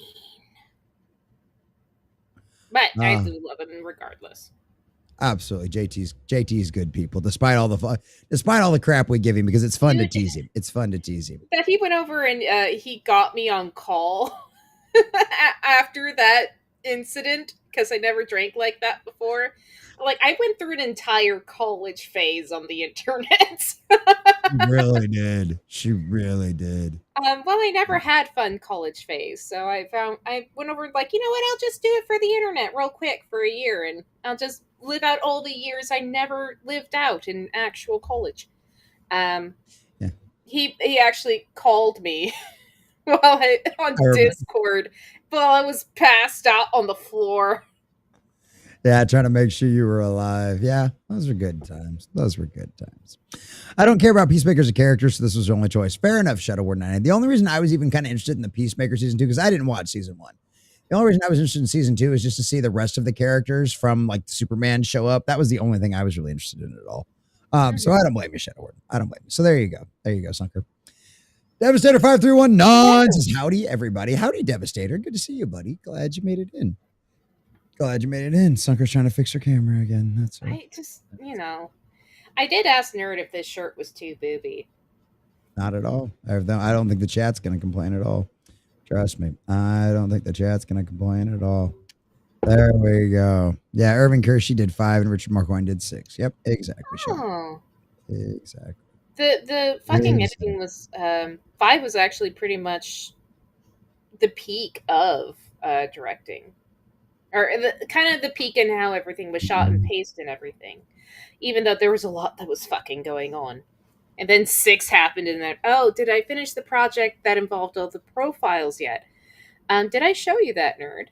[SPEAKER 2] But I do love him regardless.
[SPEAKER 1] Absolutely. JT's good people, despite all the crap we give him, because it's fun to tease him. It's fun to tease him.
[SPEAKER 2] That he went over and he got me on call after that incident, because I never drank like that before. Like, I went through an entire college phase on the internet.
[SPEAKER 1] She really did. She really did.
[SPEAKER 2] Well, I never had fun college phase, so I went over like, you know what, I'll just do it for the internet real quick for a year, and I'll just live out all the years I never lived out in actual college. He actually called me on Discord while I was passed out on the floor.
[SPEAKER 1] Yeah, trying to make sure you were alive. Yeah, those were good times. I don't care about Peacemaker as a character, so this was the only choice. Fair enough, Shadow Ward 99. The only reason I was even kind of interested in the Peacemaker season 2, because I didn't watch season 1. The only reason I was interested in season 2 is just to see the rest of the characters from like Superman show up. That was the only thing I was really interested in at all. So I don't blame you, Shadow Ward. I don't blame you. So there you go. There you go, Sunker. Devastator 531 says, howdy, everybody. Howdy, Devastator. Good to see you, buddy. Glad you made it in. Sunker's trying to fix her camera again. That's right.
[SPEAKER 2] I just, I did ask Nerd if this shirt was too booby.
[SPEAKER 1] Not at all. I don't think the chat's going to complain at all. Trust me. I don't think the chat's going to complain at all. There we go. Yeah, Irving Kershey did 5 and Richard Marquand did 6. Yep, exactly.
[SPEAKER 2] Oh.
[SPEAKER 1] Exactly.
[SPEAKER 2] The fucking editing was 5 was actually pretty much the peak of directing. Or kind of the peak in how everything was shot and paced and everything. Even though there was a lot that was fucking going on. And then 6 happened and then, did I finish the project that involved all the profiles yet? Did I show you that, Nerd?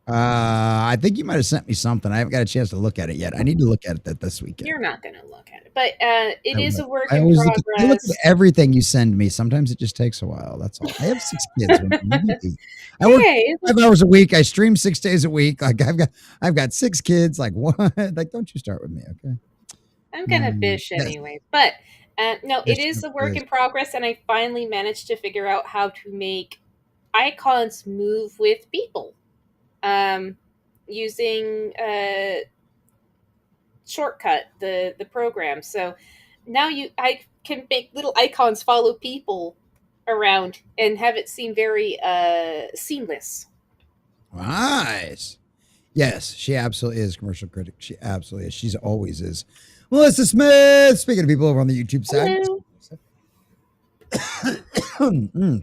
[SPEAKER 1] I think you might have sent me something. I haven't got a chance to look at it yet. I need to look at it this weekend.
[SPEAKER 2] You're not going to look at it. But it is a work in progress.
[SPEAKER 1] I look at everything you send me. Sometimes it just takes a while. That's all. I have 6 kids. I work 5 hours a week. I stream 6 days a week. Like I've got 6 kids. Like what? Like, don't you start with me, okay?
[SPEAKER 2] I'm gonna bish anyway. But no, it is a work in progress, and I finally managed to figure out how to make icons move with people. Using Shortcut, the program. So now I can make little icons follow people around and have it seem very seamless.
[SPEAKER 1] Nice. Yes, she absolutely is commercial critic. She absolutely is. She's always is. Melissa Smith, speaking of people over on the YouTube side.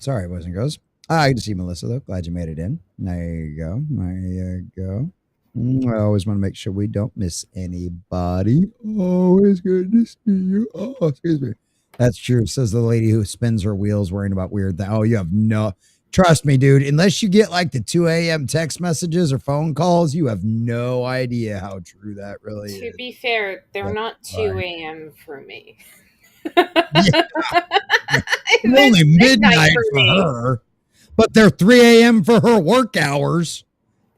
[SPEAKER 1] Sorry, boys and girls. Good to see Melissa, though. Glad you made it in. There you go. I always want to make sure we don't miss anybody. Always good to see you. Oh, excuse me. That's true, says the lady who spins her wheels worrying about weird things. Oh, you have no... Trust me, dude. Unless you get like the 2 a.m. text messages or phone calls, you have no idea how true that really is.
[SPEAKER 2] To be fair, they're not 2 a.m. for me.
[SPEAKER 1] It's only midnight for her, but they're 3 a.m. for her work hours.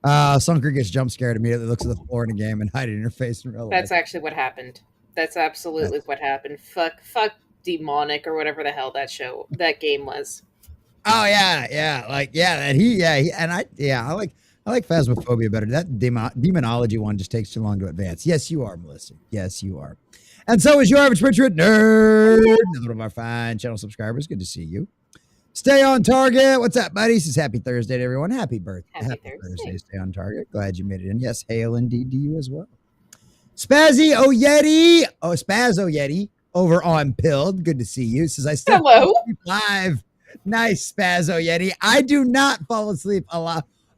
[SPEAKER 1] Sunker gets jump scared immediately, looks at the floor in a game and hiding in her face in real life.
[SPEAKER 2] That's actually what happened. That's absolutely what happened. Fuck demonic or whatever the hell that game was.
[SPEAKER 1] Oh yeah, I like Phasmophobia better. That demonology one just takes too long to advance. Yes, you are, Melissa. Yes, you are. And so is your average patriot nerd. Another one of our fine channel subscribers. Good to see you. Stay on target. What's up, buddy? Says happy Thursday to everyone. Happy birthday. Happy Thursday. Stay on target. Glad you made it in. Yes, hail indeed to you as well. Spazzy Oyeti. Oh, Spaz Oyeti over on Pilled. Good to see you. Says I still
[SPEAKER 2] Hello.
[SPEAKER 1] Live. Nice, Spaz Oyeti. I do not fall asleep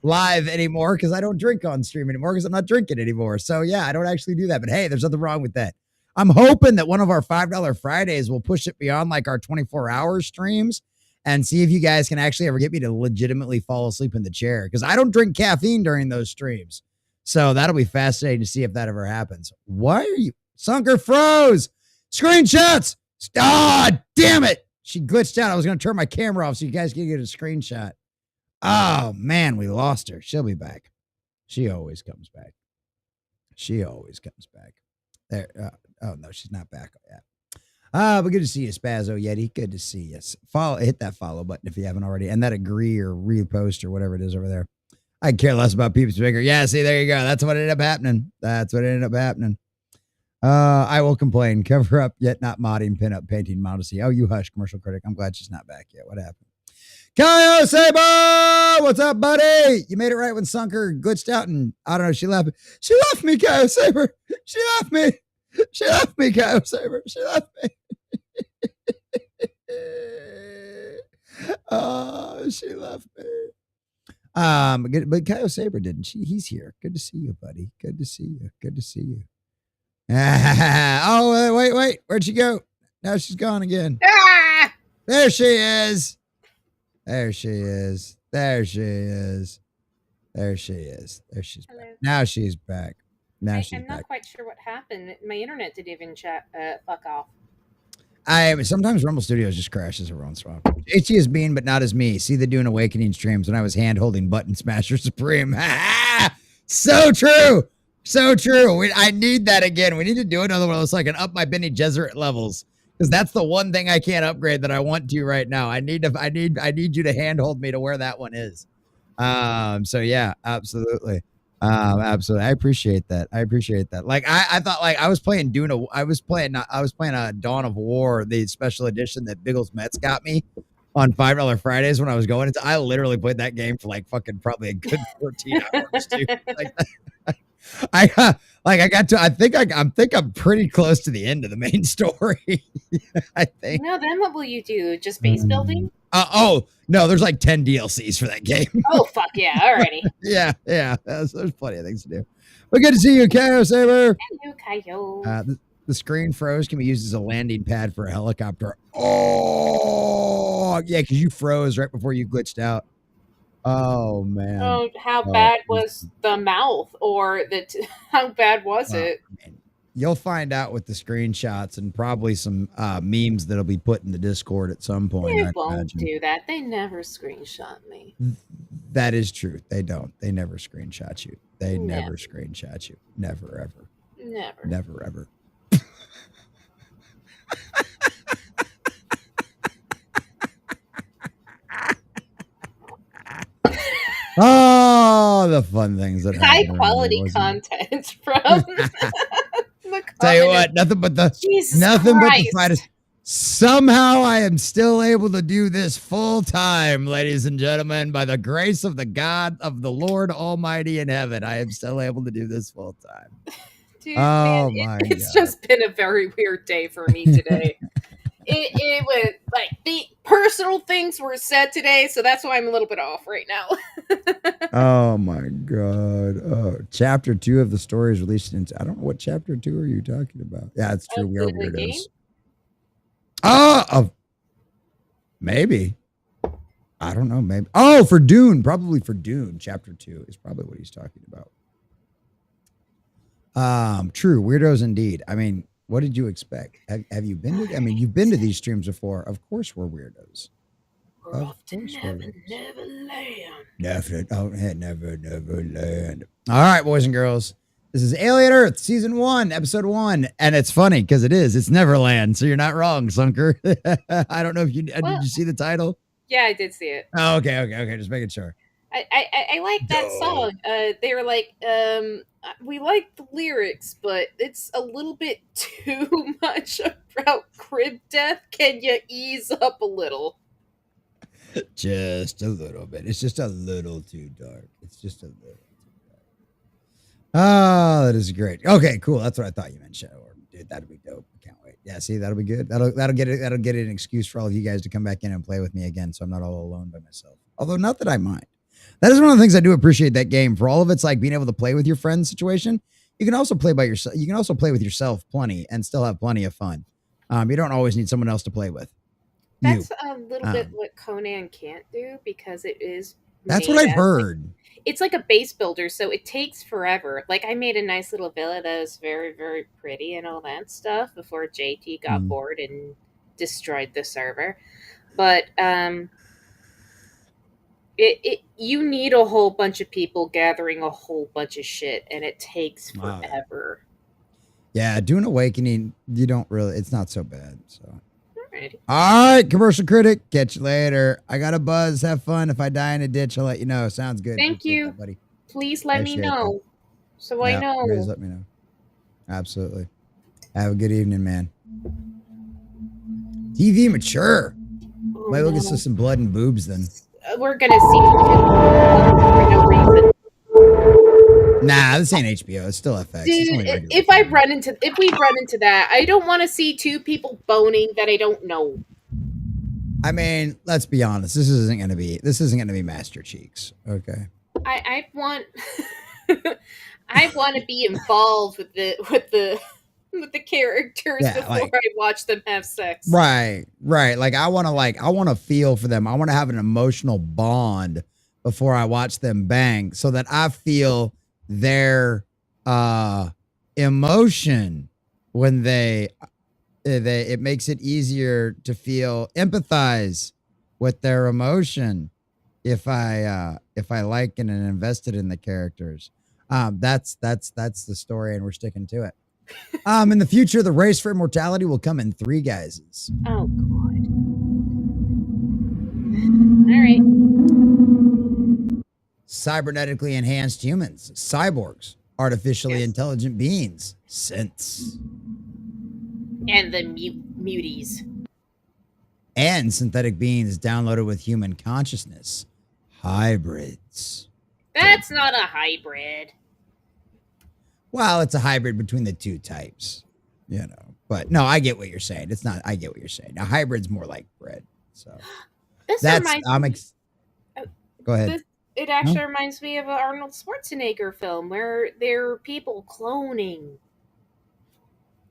[SPEAKER 1] live anymore because I don't drink on stream anymore because I'm not drinking anymore. So yeah, I don't actually do that. But hey, there's nothing wrong with that. I'm hoping that one of our $5 Fridays will push it beyond like our 24-hour streams and see if you guys can actually ever get me to legitimately fall asleep in the chair because I don't drink caffeine during those streams. So that'll be fascinating to see if that ever happens. Why are you? Sunker froze. Screenshots. Ah, damn it. She glitched out. I was going to turn my camera off so you guys can get a screenshot. Oh, man, we lost her. She'll be back. She always comes back. She always comes back. There. Oh, no, she's not back yet. But good to see you, Spazzo Yeti. Good to see you. Hit that follow button if you haven't already. And that agree or repost or whatever it is over there. I care less about people's bigger. Yeah, see, there you go. That's what ended up happening. I will complain. Cover up, yet not modding, pin up, painting, modesty. Oh, you hush, commercial critic. I'm glad she's not back yet. What happened? Kyle Saber! What's up, buddy? You made it right when Sunker glitched out and I don't know, she left me. She left me, Kyle Saber. She left me. She left me, Kyle Saber. She left me. Oh, she left me. But Kyle Saber didn't. He's here. Good to see you, buddy. Good to see you. Good to see you. Oh, wait. Where'd she go? Now she's gone again.
[SPEAKER 2] Ah!
[SPEAKER 1] There she is. There she is. There she is. There she is. There she's back. Now she's back. Now she's back.
[SPEAKER 2] I'm not quite sure what happened. My internet didn't even fuck off.
[SPEAKER 1] Sometimes Rumble Studios just crashes every once in a while. HG is mean, but not as me. See the Dune Awakening streams when I was hand holding Button Smasher Supreme. So true. So true. I need that again. We need to do another one of those so I can up my Benny Gesserit levels. Because that's the one thing I can't upgrade that I want to right now. I need you to handhold me to where that one is. So yeah, absolutely. Absolutely. I appreciate that. Like I thought like I was playing Dawn of War, the special edition that Biggles Mets got me on $5 Fridays when I was going into. I literally played that game for like fucking probably a good 14 hours, dude. I think I'm pretty close to the end of the main story. I think.
[SPEAKER 2] No, then what will you do? Just base building?
[SPEAKER 1] No, there's like 10 DLCs for that game.
[SPEAKER 2] Oh fuck yeah, already.
[SPEAKER 1] yeah. There's plenty of things to do. But good to see you, Kaio Saber.
[SPEAKER 2] Hello, Kaio.
[SPEAKER 1] The screen froze can be used as a landing pad for a helicopter. Oh yeah, because you froze right before you glitched out. Oh man!
[SPEAKER 2] Oh, how bad was the mouth, or how bad was it?
[SPEAKER 1] Man. You'll find out with the screenshots and probably some memes that'll be put in the Discord at some point.
[SPEAKER 2] They won't do that. They never screenshot me.
[SPEAKER 1] That is true. They don't. They never screenshot you. They never screenshot you. Never ever. Never ever. Oh, the fun things that
[SPEAKER 2] high quality content from the
[SPEAKER 1] Tell you what, nothing but the finest. Somehow I am still able to do this full time, ladies and gentlemen, by the grace of the God of the Lord Almighty in heaven. I am still able to do this full time.
[SPEAKER 2] Dude, man, it's just been a very weird day for me today. It was like the personal things were said today, so that's why I'm a little bit off right now.
[SPEAKER 1] Oh my god! Oh, chapter 2 of the story is released in. I don't know what chapter 2 are you talking about. Yeah, it's true. We are weirdos. Maybe. I don't know. Maybe. Oh, for Dune, probably for Dune. Chapter 2 is probably what he's talking about. True weirdos indeed. I mean, What did you expect? Have you been to? I mean, you've been to these streams before. Of course, we're weirdos.
[SPEAKER 2] We're off to Neverland.
[SPEAKER 1] Never land. All right, boys and girls. This is Alien Earth, Season 1, Episode 1. And it's funny because it is. It's Neverland. So you're not wrong, Sunker. I don't know if you did you see the title?
[SPEAKER 2] Yeah, I did see it.
[SPEAKER 1] Oh, okay. Just making sure.
[SPEAKER 2] I like that song. They were like, we like the lyrics, but it's a little bit too much about crib death. Can you ease up a little?
[SPEAKER 1] Just a little bit. It's just a little too dark. It's just a little too dark. Oh, that is great. Okay, cool. That's what I thought you meant, Shadow. Dude, that'd be dope. I can't wait. Yeah, see, that'll be good. That'll get an excuse for all of you guys to come back in and play with me again, so I'm not all alone by myself. Although, not that I mind. That is one of the things I do appreciate that game. For all of its like being able to play with your friends situation, you can also play by yourself. You can also play with yourself plenty and still have plenty of fun. You don't always need someone else to play with.
[SPEAKER 2] That's a little bit what Conan can't do because it is.
[SPEAKER 1] That's what I've heard.
[SPEAKER 2] It's like a base builder, so it takes forever. Like I made a nice little villa that was very, very pretty and all that stuff before JT got bored and destroyed the server. But you need a whole bunch of people gathering a whole bunch of shit, and it takes forever.
[SPEAKER 1] Yeah, doing Awakening, you don't really. It's not so bad. So.
[SPEAKER 2] Alrighty.
[SPEAKER 1] All right, commercial critic. Catch you later. I got a buzz. Have fun. If I die in a ditch, I'll let you know. Sounds good.
[SPEAKER 2] Thank you,
[SPEAKER 1] that, buddy.
[SPEAKER 2] Please let me know, so I know.
[SPEAKER 1] Please let me know. Absolutely. Have a good evening, man. TV mature. Might look at some blood and boobs then.
[SPEAKER 2] We're gonna see for no reason.
[SPEAKER 1] Nah, this ain't HBO. It's still FX.
[SPEAKER 2] Dude, if we run into that, I don't want to see two people boning that I don't know.
[SPEAKER 1] I mean, let's be honest. This isn't gonna be Master Cheeks. Okay.
[SPEAKER 2] I want I want to be involved with the characters before I watch them have sex.
[SPEAKER 1] Right. Like I want to feel for them. I want to have an emotional bond before I watch them bang, so that I feel their emotion when it makes it easier to empathize with their emotion if I like and invested in the characters. That's the story, and we're sticking to it. In the future, the race for immortality will come in 3 guises.
[SPEAKER 2] Oh God. All right.
[SPEAKER 1] Cybernetically enhanced humans, cyborgs, artificially intelligent beings, synths.
[SPEAKER 2] And the muties.
[SPEAKER 1] And synthetic beings downloaded with human consciousness, hybrids.
[SPEAKER 2] That's not a hybrid.
[SPEAKER 1] Well, it's a hybrid between the 2 types, But no, I get what you're saying. It's not. I get what you're saying. Now, hybrid's more like bread. So go ahead.
[SPEAKER 2] It actually reminds me of an Arnold Schwarzenegger film where there are people cloning,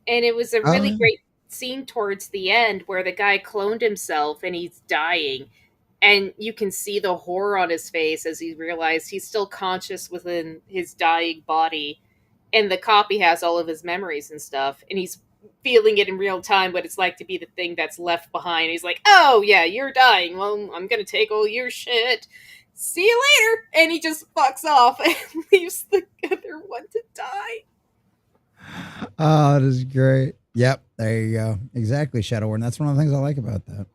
[SPEAKER 2] and it was a really great scene towards the end where the guy cloned himself and he's dying, and you can see the horror on his face as he realized he's still conscious within his dying body. And the copy has all of his memories and stuff. And he's feeling it in real time, what it's like to be the thing that's left behind. He's like, oh, yeah, you're dying. Well, I'm going to take all your shit. See you later. And he just fucks off and leaves the other one to die.
[SPEAKER 1] Oh, that is great. Yep, there you go. Exactly, Shadowborn. That's one of the things I like about that.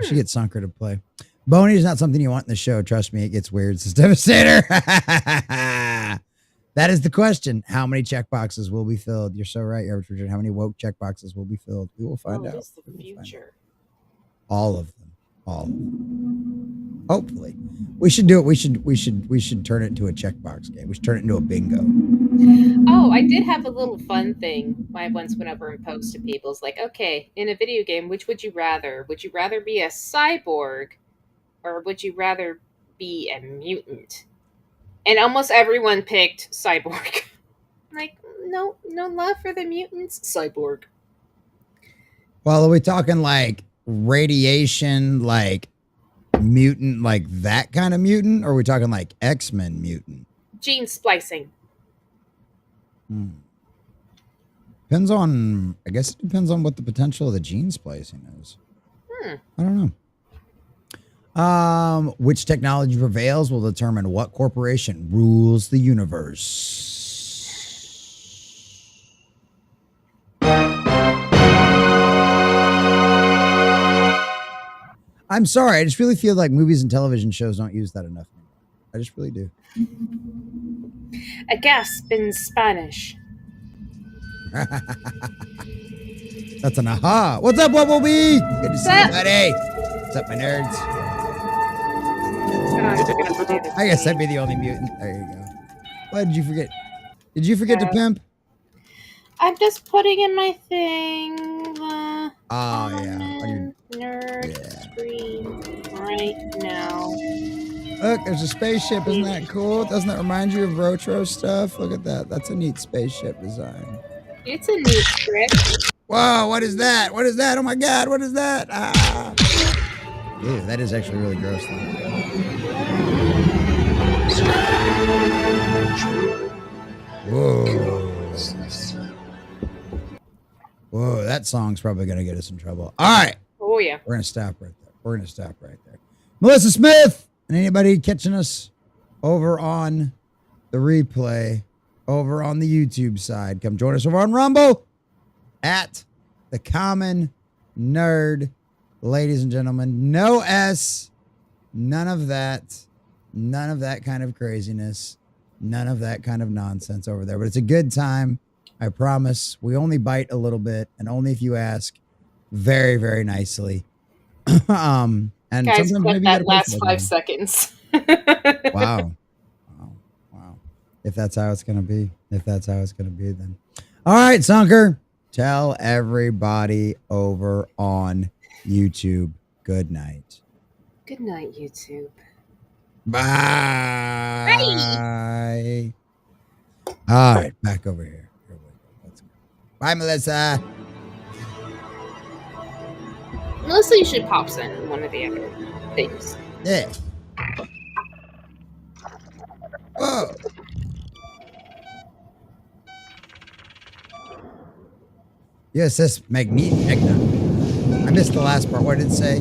[SPEAKER 1] We should get Sunker to play. Boney is not something you want in the show. Trust me, it gets weird. It's Devastator. That is the question. How many checkboxes will be filled? You're so right, Richard. How many woke checkboxes will be filled? We will find out.
[SPEAKER 2] It's the future.
[SPEAKER 1] All of them. All of them. Hopefully. We should do it. We should turn it into a checkbox game. We should turn it into a bingo.
[SPEAKER 2] Oh, I did have a little fun thing I once went over and posed to people. It's like, okay, in a video game, which would you rather? Would you rather be a cyborg or would you rather be a mutant? And almost everyone picked cyborg. Like, no love for the mutants. Cyborg.
[SPEAKER 1] Well, are we talking like radiation, like mutant, like that kind of mutant? Or are we talking like X-Men mutant?
[SPEAKER 2] Gene splicing.
[SPEAKER 1] Depends on, I guess it depends on what the potential of the gene splicing is. I don't know. Which technology prevails will determine what corporation rules the universe. I'm sorry. I just really feel like movies and television shows don't use that enough. I just really do.
[SPEAKER 2] A gasp in Spanish.
[SPEAKER 1] That's an aha. What's up, Bumblebee? Good to see you, buddy. What's up, my nerds? I guess I'd be the only mutant. There you go. What did you forget? Did you forget to pimp?
[SPEAKER 2] I'm just putting in my thing. Nerd screen right now.
[SPEAKER 1] Look, there's a spaceship. Isn't that cool? Doesn't that remind you of Rotro stuff? Look at that. That's a neat spaceship design.
[SPEAKER 2] It's a neat trick.
[SPEAKER 1] Whoa, what is that? What is that? Oh my God, what is that? Ah. Ew, that is actually really gross. Whoa. Whoa, that song's probably going to get us in trouble. All right.
[SPEAKER 2] Oh, yeah.
[SPEAKER 1] We're going to stop right there. We're going to stop right there. Melissa Smith and anybody catching us over on the replay, over on the YouTube side, come join us over on Rumble at The Common Nerd. Ladies and gentlemen, no S, none of that kind of craziness, none of that kind of nonsense over there. But it's a good time. I promise. We only bite a little bit, and only if you ask very, very nicely. And
[SPEAKER 2] guys,
[SPEAKER 1] sometimes
[SPEAKER 2] clip
[SPEAKER 1] maybe
[SPEAKER 2] that last 5 seconds.
[SPEAKER 1] Wow. If that's how it's gonna be. Then. All right, Sunker. Tell everybody over on YouTube. Good night.
[SPEAKER 2] Good night, YouTube.
[SPEAKER 1] Bye. All right, back over here. Let's go. Bye, Melissa.
[SPEAKER 2] Melissa usually pops in one of the other things.
[SPEAKER 1] Yeah. Whoa. USCSS Maginot. I missed the last part. What did it say?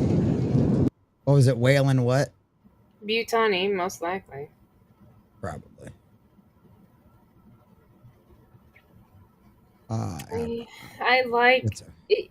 [SPEAKER 1] What was it? Whalen what?
[SPEAKER 2] Butani, most likely.
[SPEAKER 1] Probably.
[SPEAKER 2] I like it.